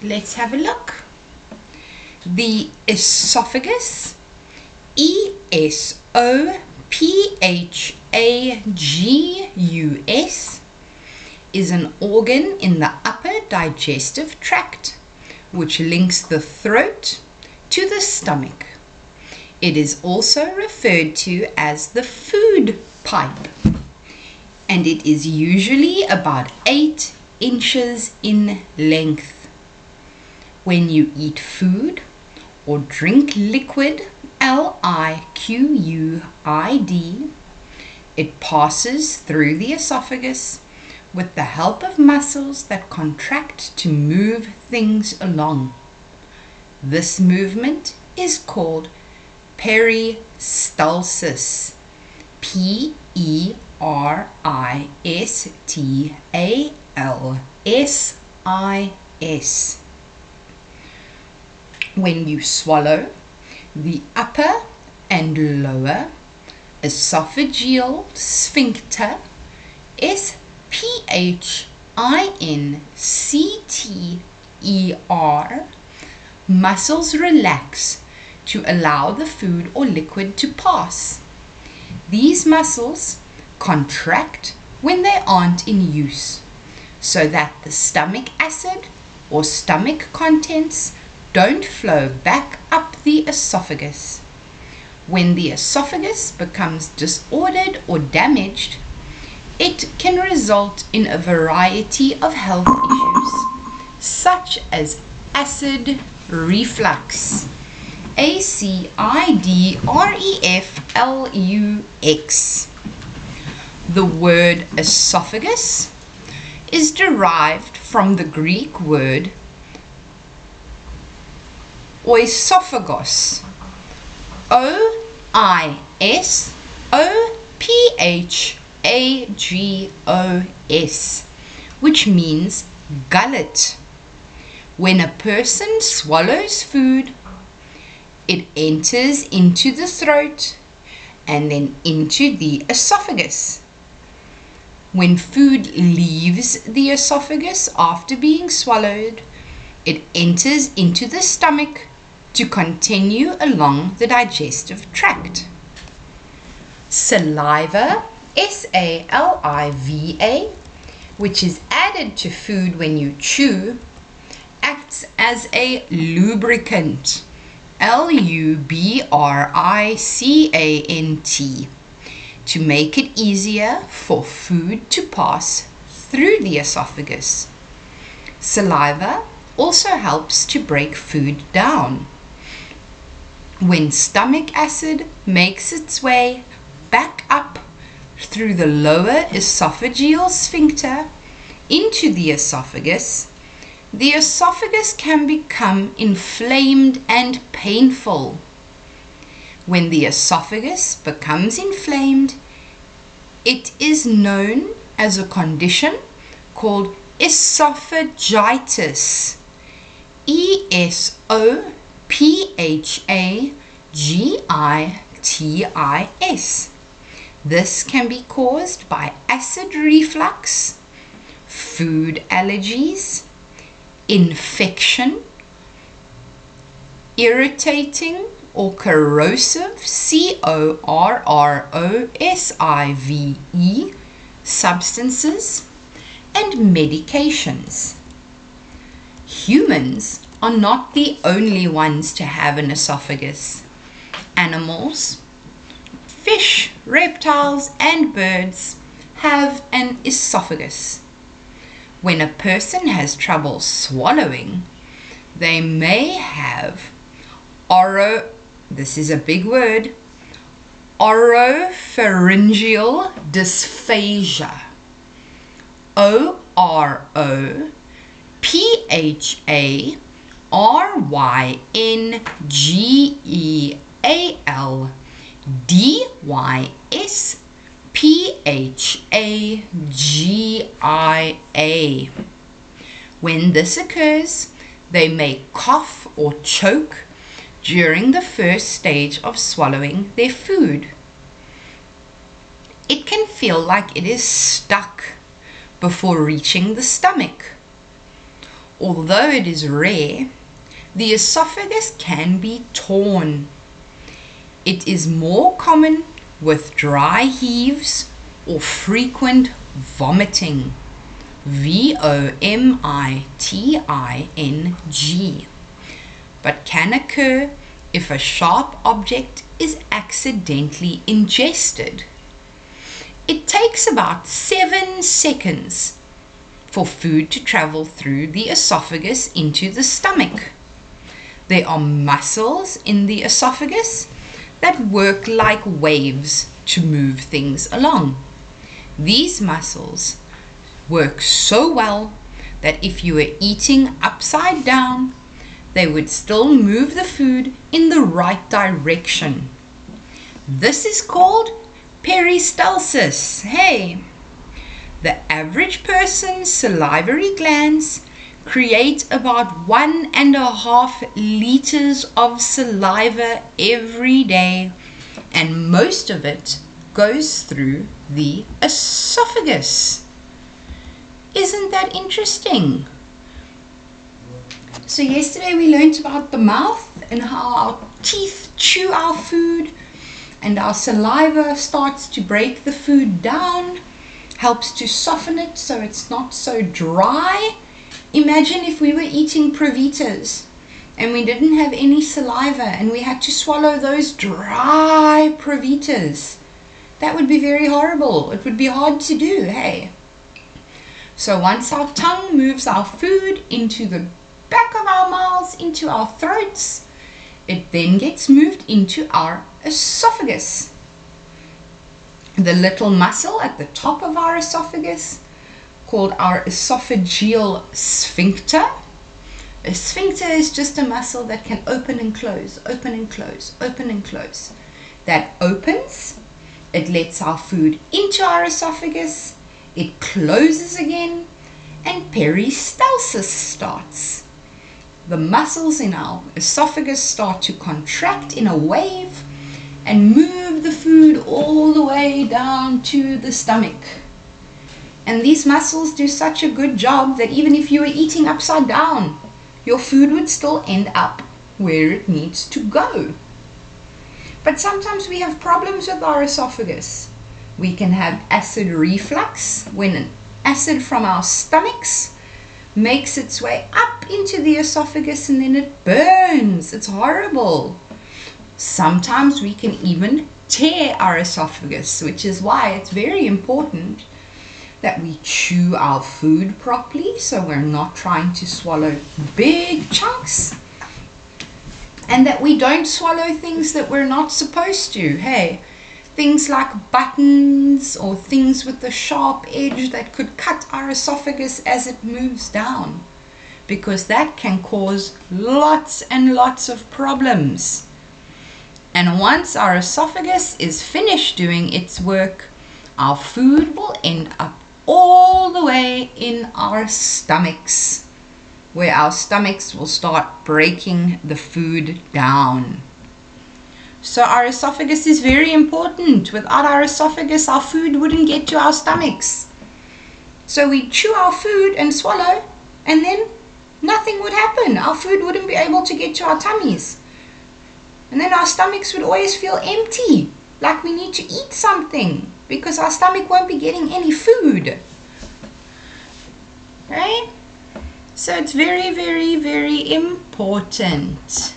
let's have a look. The esophagus, ESOPHAGUS, is an organ in the upper digestive tract which links the throat to the stomach. It is also referred to as the food pipe, and it is usually about 8 inches in length. When you eat food or drink liquid, liquid, it passes through the esophagus with the help of muscles that contract to move things along. This movement is called peristalsis. Peristalsis. When you swallow, the upper and lower esophageal sphincter, SPHINCTER, muscles relax to allow the food or liquid to pass. These muscles contract when they aren't in use, so that the stomach acid or stomach contents don't flow back up the esophagus. When the esophagus becomes disordered or damaged, it can result in a variety of health issues, such as acid reflux, ACIDREFLUX. The word esophagus is derived from the Greek word oesophagos, OISOPHAGOS, which means gullet. When a person swallows food, it enters into the throat and then into the esophagus. When food leaves the esophagus after being swallowed, it enters into the stomach to continue along the digestive tract. Saliva, SALIVA, which is added to food when you chew, acts as a lubricant, LUBRICANT, to make it easier for food to pass through the esophagus. Saliva also helps to break food down. When stomach acid makes its way back up through the lower esophageal sphincter into the esophagus can become inflamed and painful. When the esophagus becomes inflamed, it is known as a condition called esophagitis, ESOPHAGITIS. This can be caused by acid reflux, food allergies, infection, irritating or corrosive, CORROSIVE, substances, and medications. Humans are not the only ones to have an esophagus. Animals, fish, reptiles, and birds have an esophagus. When a person has trouble swallowing, they may have this is a big word, oropharyngeal dysphagia, ORYNGEALDYSPHAGIA. When this occurs, they may cough or choke during the first stage of swallowing their food. It can feel like it is stuck before reaching the stomach. Although it is rare, the esophagus can be torn. It is more common with dry heaves or frequent vomiting, vomiting, but can occur if a sharp object is accidentally ingested. It takes about 7 seconds for food to travel through the esophagus into the stomach. There are muscles in the esophagus that work like waves to move things along. These muscles work so well that if you were eating upside down, they would still move the food in the right direction. This is called peristalsis. Hey! The average person's salivary glands create about 1.5 liters of saliva every day, and most of it goes through the esophagus. Isn't that interesting? So yesterday we learned about the mouth and how our teeth chew our food, and our saliva starts to break the food down, helps to soften it so it's not so dry. Imagine if we were eating Provitas and we didn't have any saliva and we had to swallow those dry Provitas. That would be very horrible. It would be hard to do, hey? So once our tongue moves our food into the back of our mouths, into our throats, it then gets moved into our esophagus. The little muscle at the top of our esophagus, called our esophageal sphincter. A sphincter is just a muscle that can open and close, open and close, open and close. That opens, it lets our food into our esophagus, it closes again, and peristalsis starts. The muscles in our esophagus start to contract in a wave and move the food all the way down to the stomach. And these muscles do such a good job that even if you were eating upside down, your food would still end up where it needs to go. But sometimes we have problems with our esophagus. We can have acid reflux when an acid from our stomachs makes its way up into the esophagus and then it burns. It's horrible. Sometimes we can even tear our esophagus, which is why it's very important that we chew our food properly so we're not trying to swallow big chunks, and that we don't swallow things that we're not supposed to. Hey, things like buttons or things with a sharp edge that could cut our esophagus as it moves down, because that can cause lots and lots of problems. And once our esophagus is finished doing its work, our food will end up all the way in our stomachs, where our stomachs will start breaking the food down. So our esophagus is very important. Without our esophagus, our food wouldn't get to our stomachs. So we chew our food and swallow, and then nothing would happen. Our food wouldn't be able to get to our tummies. And then our stomachs would always feel empty, like we need to eat something, because our stomach won't be getting any food. Right? So it's very, very, very important.